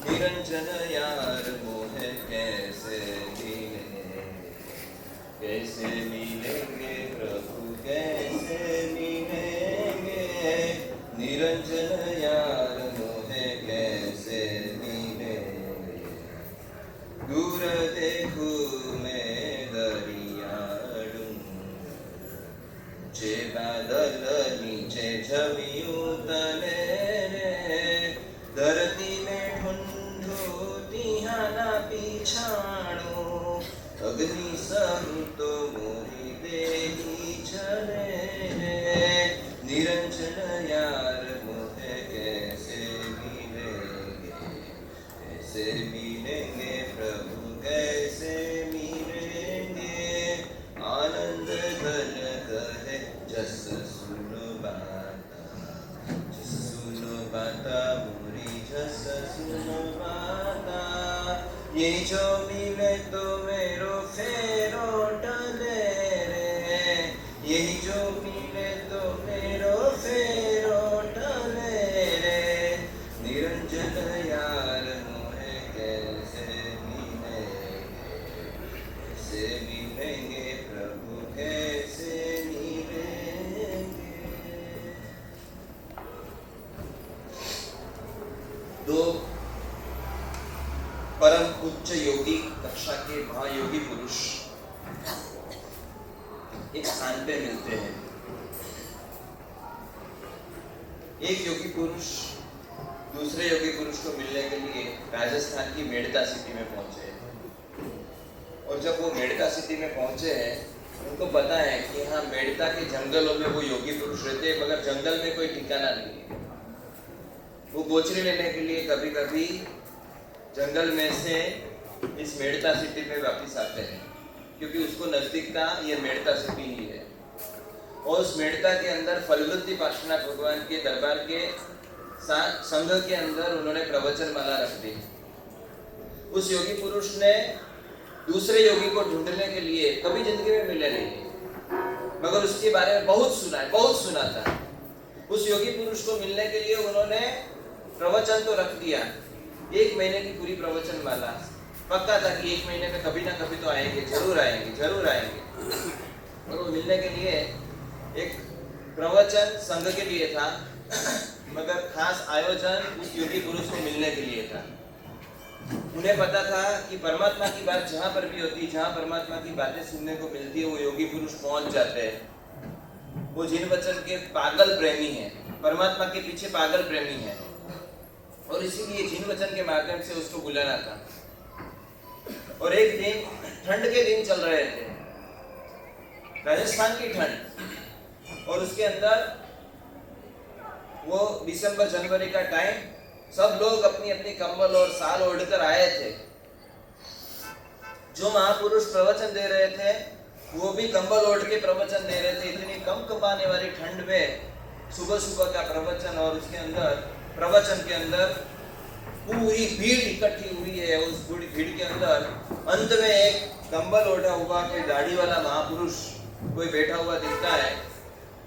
निरंजन यार मोहे कैसे मिलेंगे प्रभु कैसे मिलेंगे। निरंजन यार मोहे कैसे मिलेंगे। दूर देखू मैं दरियाड़ू जे बादल नीचे जमियूं तले रे। धरती में ढूंढू तिहाना पीछाड़ू अग्नि संग तो मोरी देही चले रे। निरंजन यार मोहे कैसे मिलेंगे कैसे मिलेंगे प्रभु कैसे मिलेंगे। आनंद घन कहे जस सुनो बाता मोरी जस सुनो बाता। ये जो मिले तो मेरो फेरो टले रे। यही जो मिले तो मेरो फेरो टले रे। निरंजन यार मोहे कैसे मिलेंगे प्रभु कैसे मिलेंगे। दो परम उच्च योगी कक्षा के महायोगी पुरुष एक स्थान पे मिलते हैं। एक योगी पुरुष दूसरे योगी पुरुष को मिलने के लिए राजस्थान की मेड़ता सिटी में पहुंचे। और जब वो मेड़ता सिटी में पहुंचे हैं उनको पता है कि यहाँ मेड़ता के जंगलों में वो योगी पुरुष रहते हैं, मगर जंगल में कोई ठिकाना नहीं है। वो गोचरी लेने के लिए कभी कभी जंगल में से इस मेड़ता सिटी में वापस आते हैं, क्योंकि उसको नजदीक का ये मेड़ता सिटी ही है। और उस मेड़ता के अंदर फलवृद्धि पार्श्वनाथ भगवान के दरबार के संघ के अंदर उन्होंने प्रवचन माला रख दी। उस योगी पुरुष ने दूसरे योगी को ढूंढने के लिए कभी जिंदगी में मिले नहीं, मगर उसके बारे में बहुत सुना था। उस योगी पुरुष को मिलने के लिए उन्होंने प्रवचन तो रख दिया, 1 महीने की पूरी प्रवचन माला। पक्का था कि 1 महीने में कभी ना कभी तो आएंगे, जरूर आएंगे। और वो मिलने के लिए एक प्रवचन संघ के लिए था, मगर खास आयोजन उस योगी पुरुष को मिलने के लिए था। उन्हें पता था कि परमात्मा की बात जहाँ पर भी होती है, जहाँ परमात्मा की बातें सुनने को मिलती है, वो योगी पुरुष पहुंच जाते हैं। वो जिन वचन के पागल प्रेमी हैं, परमात्मा के पीछे पागल प्रेमी हैं, और इसीलिए जिन वचन के माध्यम से उसको बुलाना था। और एक दिन ठंड के दिन चल रहे थे, राजस्थान की ठंड, और उसके अंदर वो दिसंबर जनवरी का टाइम, सब लोग अपनी अपनी कंबल और साल ओढ़कर आए थे। जो महापुरुष प्रवचन दे रहे थे वो भी कंबल ओढ़ के प्रवचन दे रहे थे। इतनी कंपने वाली ठंड में सुबह का प्रवचन, और उसके अंदर प्रवचन के अंदर पूरी भीड़ इकट्ठी हुई है। उस पूरी भीड़ के अंदर अंत में एक कंबल ओढ़ा हुआ कोई दाढ़ी वाला महापुरुष कोई बैठा हुआ दिखता है।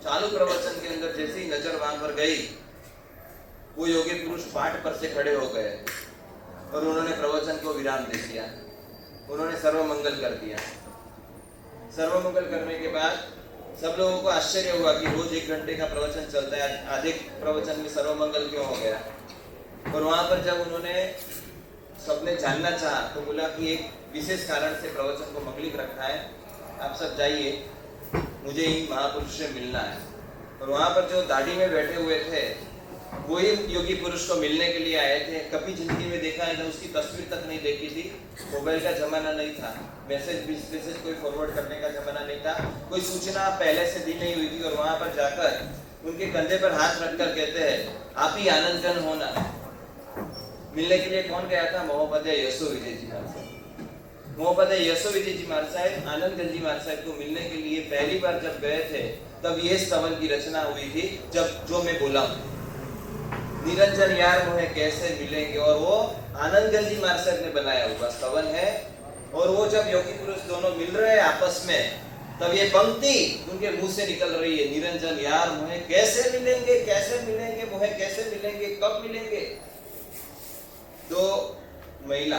चालू प्रवचन के अंदर जैसे ही नजर वहां पर गई, वो योगी पुरुष पाठ पर से खड़े हो गए और उन्होंने प्रवचन को विराम दे दिया। उन्होंने सर्वमंगल कर दिया। सर्वमंगल करने के बाद सब लोगों को आश्चर्य हुआ कि रोज 1 घंटे का प्रवचन चलता है, आधे प्रवचन में सर्वमंगल क्यों हो गया। और वहां पर जब उन्होंने सबने जानना चाहा तो बोला कि एक विशेष कारण से प्रवचन को मंगलिक रखा है, आप सब जाइए, मुझे इन महापुरुष से मिलना है। और वहां पर जो दाढ़ी में बैठे हुए थे वही योगी पुरुष को मिलने के लिए आए थे। कभी जिंदगी में देखा है ना, उसकी तस्वीर तक नहीं देखी थी। मोबाइल का जमाना नहीं था, मैसेज कोई फॉरवर्ड करने का जमाना नहीं था, कोई सूचना पहले से दी नहीं हुई थी। और वहां पर जाकर उनके कंधे पर हाथ रखकर कहते हैं, आप ही आनंद घन हो ना। मिलने के लिए कौन गया था? महोदय यशो विजय जी महाराज साहब। महोदय यशो विजय जी महाराज साहब आनंद घन जी महाराज साहब को मिलने के लिए पहली बार जब गए थे, तब ये स्तवन की रचना हुई थी, जो मैं बोला हूँ, निरंजन यार मोहे कैसे मिलेंगे। और वो आनंद घन जी महाराज साहब ने बनाया हुआ स्तवन है। और वो जब योगी पुरुष दोनों मिल रहे हैं आपस में, तब ये पंक्ति उनके मुंह से निकल रही है, निरंजन यार मोहे कैसे मिलेंगे, मोहे कैसे मिलेंगे, कब मिलेंगे। दो महिला,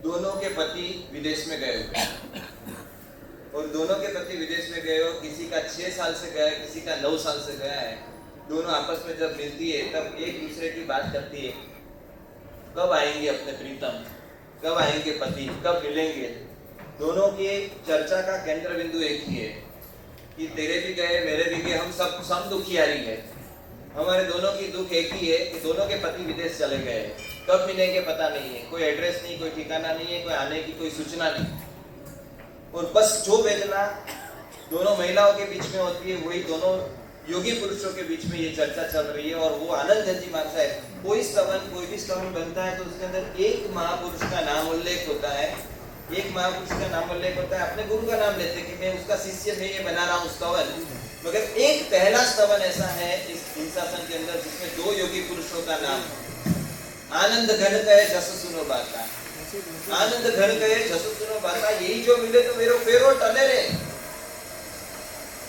दोनों के पति विदेश में गए हुए और दोनों के पति विदेश में गए हो, किसी का 6 साल से गया है, किसी का 9 साल से गया है। दोनों आपस में जब मिलती है तब एक दूसरे की बात करती है, कब आएंगे अपने प्रीतम, कब आएंगे पति, कब मिलेंगे। दोनों की चर्चा का केंद्र बिंदु एक ही है कि तेरे भी गए मेरे भी गए, हम सब दुखियारी है। हमारे दोनों की दुख एक ही है कि दोनों के पति विदेश चले गए, कब मिलेंगे पता नहीं है, कोई एड्रेस नहीं, कोई ठिकाना नहीं है, कोई आने की कोई सूचना नहीं। और बस जो वेदना दोनों महिलाओं के बीच में होती है वही दोनों योगी पुरुषों के बीच में ये चर्चा चल रही है। और वो आनंद जी मानता है, कोई भी स्तवन बनता है तो उसके अंदर एक महापुरुष का नाम उल्लेख होता है, एक महापुरुष का नाम उल्लेख होता है, अपने गुरु का नाम लेते हैं कि मैं उसका शिष्य, मैं ये बना रहा हूँ स्तवन। मगर एक पहला स्तवन ऐसा है इस हिंसासन के अंदर जिसमें 2 योगी पुरुषों का नाम है। आनंद घन कहे जस सुनो बाता, आनंद घन कहे जस सुनो बाता, यही जो मिले तो मेरो फेरो टले रे।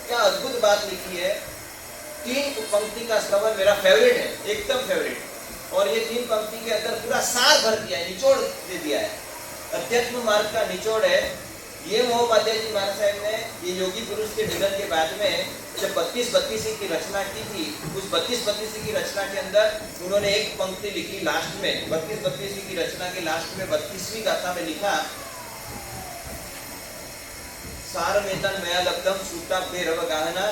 क्या अद्भुत बात लिखी है। 3 पंक्ति का स्तवन मेरा फेवरेट है, एकदम फेवरेट। और ये 3 पंक्ति के अंदर पूरा सार भर दिया है, निचोड़ दे दिया है। अध्यात्म मार्ग का निचोड़ है। ये महोपाध्याय जी महाराज साहब ने ये योगी पुरुष के निधन के बाद में जब 32-32 की रचना की थी, उस 32-32 की रचना के अंदर उन्होंने एक पंक्ति लिखी लास्ट में, 32-32 की रचना के लास्ट में 32वीं गाथा में लिखा, सारमेतन मया लब्धम सूताभ्येरव गाहना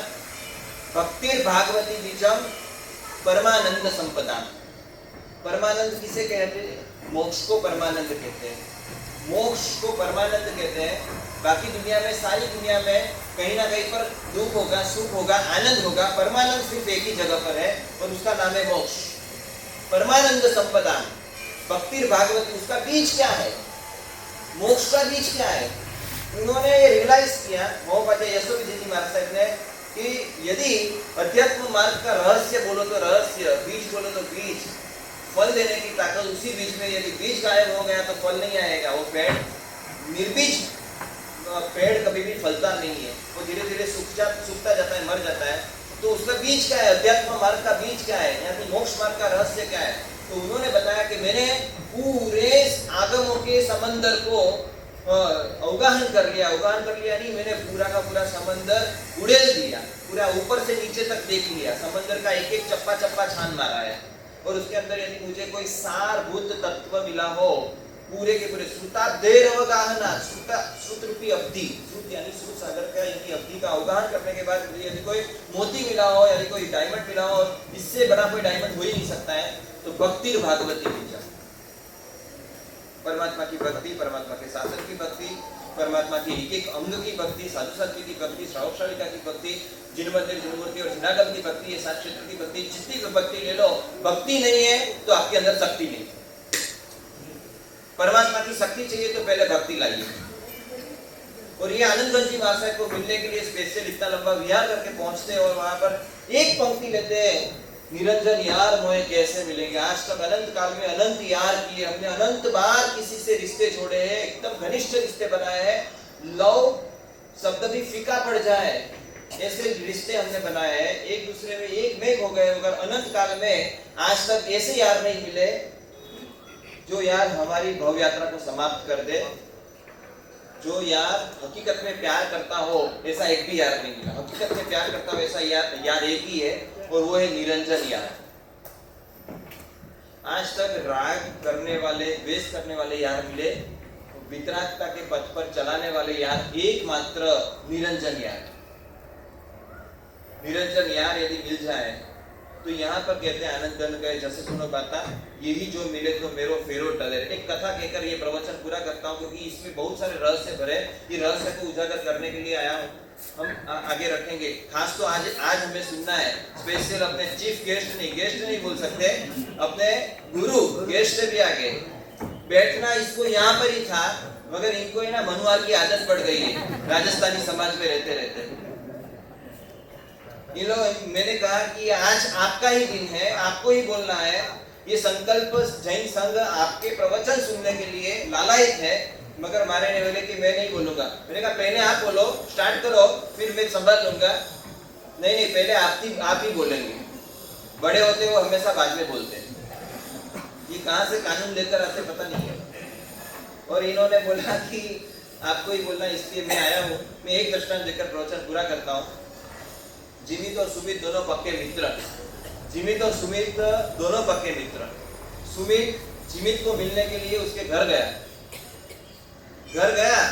भक्तिर भागवती बीजम परमानंद संपदा। परमानंद किसे कहते हैं? मोक्ष को परमानंद कहते हैं, मोक्ष को परमानंद कहते हैं। बाकी दुनिया में, सारी दुनिया में कहीं ना कहीं पर दुख होगा, सुख होगा, आनंद होगा, परमानंद सिर्फ एक ही जगह पर है और उसका नाम है मोक्ष। परमानंद संपदा, भक्तिर भागवती, उसका बीज क्या है? मोक्ष का बीज क्या है? उन्होंने ये रियलाइज किया महोपाध्याय यशोविजय जी महाराज साहब ने कि यदि अध्यात्म मार्ग का रहस्य बोलो तो रहस्य, बीज बोलो तो बीज, फल देने की ताकत उसी बीज में। यदि बीज गायब हो गया तो फल नहीं आएगा। वो पेड़ निर्बीज पेड़ कभी भी फलता नहीं है, वो धीरे धीरे सूखता जाता है, मर जाता है। तो उसका बीज क्या है? अध्यात्म मार्ग का बीज क्या है, यानी मोक्ष मार्ग का रहस्य क्या है? तो उन्होंने बताया कि मैंने पूरे आगमों के समंदर को अवगाहन कर लिया नहीं, मैंने पूरा का पूरा समंदर उड़ेल दिया, पूरा ऊपर से नीचे तक देख लिया, समंदर का एक एक चप्पा चप्पा छान मारा है। और उसके अंदर यदि मुझे कोई सारभूत तत्व मिला हो, पूरे के पूरे श्रुतादेरव गाहना, श्रुत रूपी अवधि, श्रुत यानी श्रुत सागर का इनकी अवधि का अवगाहन करने के बाद मुझे यदि कोई मोती मिला हो, यदि कोई डायमंड मिला हो, इससे बड़ा कोई डायमंड हो ही नहीं सकता है, तो भक्तिर भागवती बीजा, परमात्मा की भक्ति, परमात्मा के शासन की भक्ति, परमात्मा की एक एक अंग की भक्ति, साधु साध्वी की भक्ति, श्रावशालिका की भक्ति, जिन मंदिर जिनमूर्ति और जिनागम की भक्ति, ये 7 क्षेत्र की भक्ति, जितनी भी भक्ति ले लो, भक्ति नहीं है तो आपके अंदर शक्ति नहीं। परमात्मा की शक्ति चाहिए तो पहले भक्ति लाइए। और ये आनंदगंज जी महाराज साहब को मिलने के लिए स्पेशल इतना लंबा विहार करके पहुंचते हैं और वहां पर एक पंक्ति लेते हैं, निरंजन यार मोए कैसे मिलेंगे। आज तक अनंत काल में अनंत यार किए हमने, अनंत बार किसी से रिश्ते छोड़े हैं, एकदम घनिष्ठ रिश्ते बनाए हैं, लव शब्द भी फीका पड़ जाए ऐसे रिश्ते हमने बनाए हैं, एक दूसरे में एक मेघ हो गए। मगर अनंत काल में आज तक ऐसे यार नहीं मिले जो यार हमारी भव यात्रा को समाप्त कर दे, जो यार हकीकत में प्यार करता हो, ऐसा एक भी यार नहीं मिला। हकीकत में प्यार करता हो ऐसा यार एक ही है और वो है निरंजन यार। आज तक राग करने वाले, द्वेष करने वाले यार मिले, वितरागता के पथ पर चलाने वाले यार एकमात्र निरंजन यार। निरंजन यार यदि मिल जाए तो यहाँ पर कहते हैं आनंद गण कहे जैसे सुनो बाता, यही जो मिले तो मेरो फेरो टले। एक कथा कहकर ये प्रवचन पूरा करता हूँ क्योंकि इसमें बहुत सारे रहस्य भरे, ये रहस्य को उजागर करने के लिए आया हूँ। हम आगे रखेंगे। खास तो आज हमें सुनना है स्पेशल अपने चीफ गेस्ट नहीं बोल सकते, अपने गुरु गेस्ट भी आगे बैठना इसको यहाँ पर ही था, मगर इनको ना मनुआर की आदत पड़ गई है राजस्थानी समाज में रहते रहते। ये लोग, मैंने कहा कि आज आपका ही दिन है, आपको ही बोलना है। ये संकल्प जैन संघ आपके प्रवचन सुनने के लिए लालायित है, मगर मारे ने बोले कि मैं नहीं बोलूंगा। मैंने कहा पहले आप बोलो, स्टार्ट करो, फिर मैं संभाल लूंगा। नहीं, पहले आप ही बोलेंगे। बड़े होते वो हमेशा बाद में बोलते हैं। ये कहाँ से कानून लेकर आते पता नहीं है। और इन्होंने बोला कि आपको ही बोलना, इसलिए मैं आया हूँ। मैं एक दृष्टांत देकर प्रवचन पूरा करता हूँ। जिमित और सुमित दोनों पक्के मित्र, जिमित और सुमित दोनों पक्के मित्र। सुमित जिमित को मिलने के लिए उसके घर गया,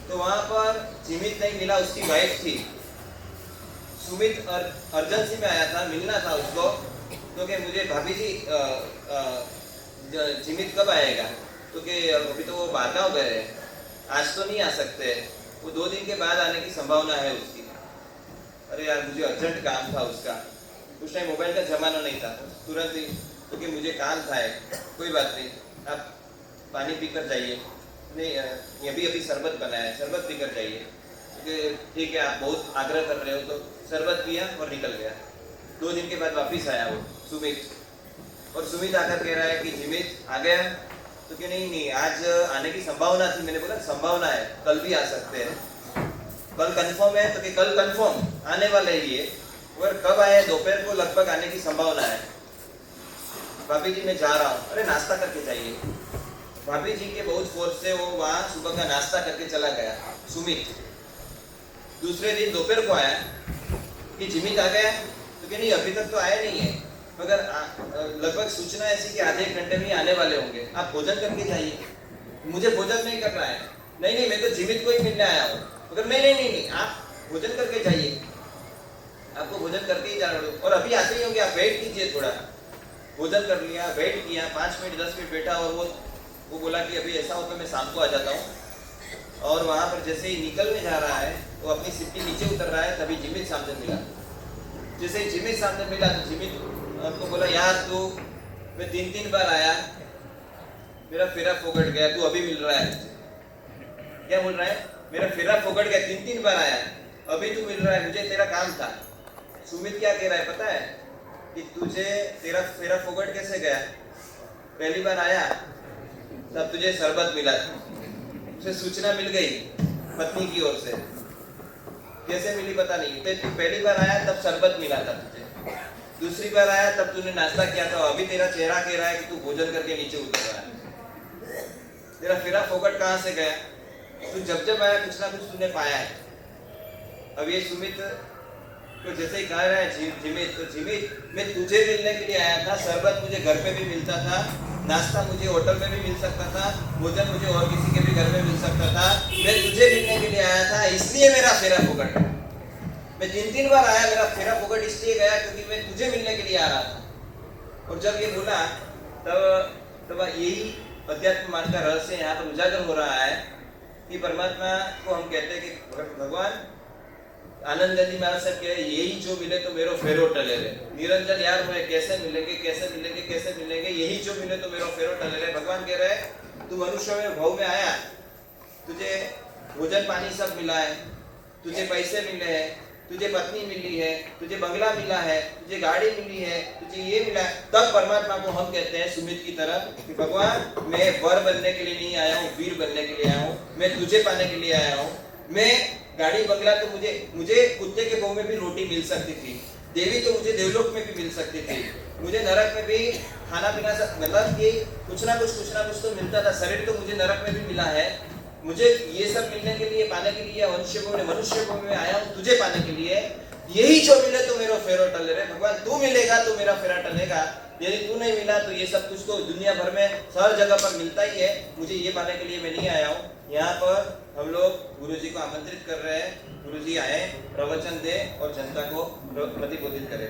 तो वहां पर जिमित नहीं मिला, उसकी वाइफ थी। सुमित अर्जेंसी में आया था, मिलना था उसको, क्योंकि मुझे भाभी जी जिमित कब आएगा, क्योंकि अभी तो वो बाहर गए हैं, आज तो नहीं आ सकते, वो 2 दिन के बाद आने की संभावना है उसकी। अरे यार मुझे अर्जेंट काम था उसका, उस टाइम मोबाइल का जमाना नहीं था, तुरंत ही, क्योंकि मुझे काम था एक, कोई बात नहीं, आप पानी पीकर जाइए, नहीं ये भी अभी शरबत बनाया है, शरबत पीकर जाइए, क्योंकि ठीक है आप बहुत आग्रह कर रहे हो, तो शरबत पिया और निकल गया। 2 दिन के बाद वापिस आया वो सुमित, और सुमित आकर कह रहा है कि जिमित आ गया, तो कि नहीं आज आने की संभावना थी। मैंने बोला संभावना है, कल भी आ सकते हैं, कल कंफर्म है, तो कि कल कंफर्म आने वाले ही है, और कब आए, दोपहर को लगभग आने की संभावना है। भाभी जी मैं जा रहा हूँ, अरे नाश्ता करके जाइए। भाभी जी के बहुत फोर्स से वो वहाँ सुबह का नाश्ता करके चला गया सुमित। दूसरे दिन दोपहर को आया कि जिमित आ गया, तो कि नहीं अभी तक तो आया नहीं है, मगर लगभग सूचना ऐसी कि आधे 1 घंटे में आने वाले होंगे, आप भोजन करके जाइए। मुझे भोजन नहीं करना है, नहीं मैं तो जिमित को ही मिलने आया हूँ, मगर नहीं आप भोजन करके जाइए, आपको भोजन करके ही जाना होगा, और अभी आते ही होंगे, आप वेट कीजिए थोड़ा। भोजन कर लिया, वेट किया, 5 मिनट 10 मिनट बैठा, और वो बोला कि अभी ऐसा हो तो मैं शाम को आ जाता हूँ। और वहाँ पर जैसे ही निकलने जा रहा है, वो अपनी सीट नीचे उतर रहा है, तभी जिमित सामने मिला। जैसे ही जिमित सामने मिला तो जिमित उनको बोला, यार तू, मैं 3 बार आया, मेरा फेरा फोकट गया, तू अभी मिल रहा है। क्या बोल रहा है, मेरा फेरा फोकट गया, 3 बार आया, अभी तू मिल रहा है, मुझे तेरा काम था। सुमित क्या कह रहा है पता है, कि तुझे तेरा फेरा फोकट कैसे गया, पहली बार आया तब तुझे शरबत मिला, उसे सूचना मिल गई पत्नी की ओर से, कैसे मिली पता नहीं, तू पहली बार आया तब शरबत मिला था तुझे, दूसरी बार आया तब तूने नाश्ता किया था, अभी तेरा चेहरा कह रहा है कि तू भोजन करके नीचे उतर रहा है। तेरा फेरा फोकट कहाँ से गया, तू जब आया कुछ ना कुछ तूने पाया है। अब ये सुमित तो जैसे ही कह रहा है जिमित, तो जिमित मैं तुझे मिलने के लिए आया था, शरबत मुझे घर पे भी मिलता था, नाश्ता मुझे होटल में भी मिल सकता था, भोजन मुझे और किसी के भी घर में मिल सकता था, मैं तुझे मिलने के लिए आया था, इसलिए मेरा फेरा फोकट है। मैं 3 बार आया, मेरा फेरा फोकट इसलिए गया क्योंकि मैं तुझे मिलने के लिए आ रहा था। और जब ये बोला तब यही अध्यात्म मार्ग का रहस्य यहाँ पर उजागर हो रहा है कि परमात्मा को हम कहते हैं कि भगवान आनंद जी महाराज साहब कह रहे, यही जो मिले तो मेरो फेरो टले रे। निरंजन यार मुझे कैसे मिलेंगे, यही जो मिले तो मेरो फेरो टले रे। भगवान कह रहे तू मनुष्य में भाव में आया, तुझे भोजन पानी सब मिला है, तुझे पैसे मिले हैं, तुझे पत्नी मिली है, तुझे बंगला मिला है, तुझे गाड़ी मिली है, तुझे ये मिला है, तब परमात्मा को हम कहते हैं सुमित की तरह कि भगवान मैं वर बनने के लिए नहीं आया हूँ, वीर बनने के लिए आया हूँ, मैं तुझे पाने के लिए आया हूँ। मैं गाड़ी बंगला तो मुझे कुत्ते के मुंह में भी रोटी मिल सकती थी, देवी तो मुझे देवलोक में भी मिल सकती थी, मुझे नरक में भी खाना पीना सब, मतलब ये कुछ ना कुछ तो मिलता था। शरीर तो मुझे नरक में भी मिला है, मुझे ये सब मिलने के लिए, पाने के लिए मनुष्य को मैं आया हूँ तुझे पाने के लिए। यही जो मिले तो मेरा फेरा टले रे। भगवान तू मिलेगा तो मेरा फेरा टलेगा, यदि तू नहीं मिला तो ये सब कुछ तो दुनिया भर में हर जगह पर मिलता ही है, मुझे ये पाने के लिए मैं नहीं आया हूँ। यहाँ पर हम लोग गुरुजी को आमंत्रित कर रहे हैं, गुरुजी आए, प्रवचन दे और जनता को प्रतिबोधित करें।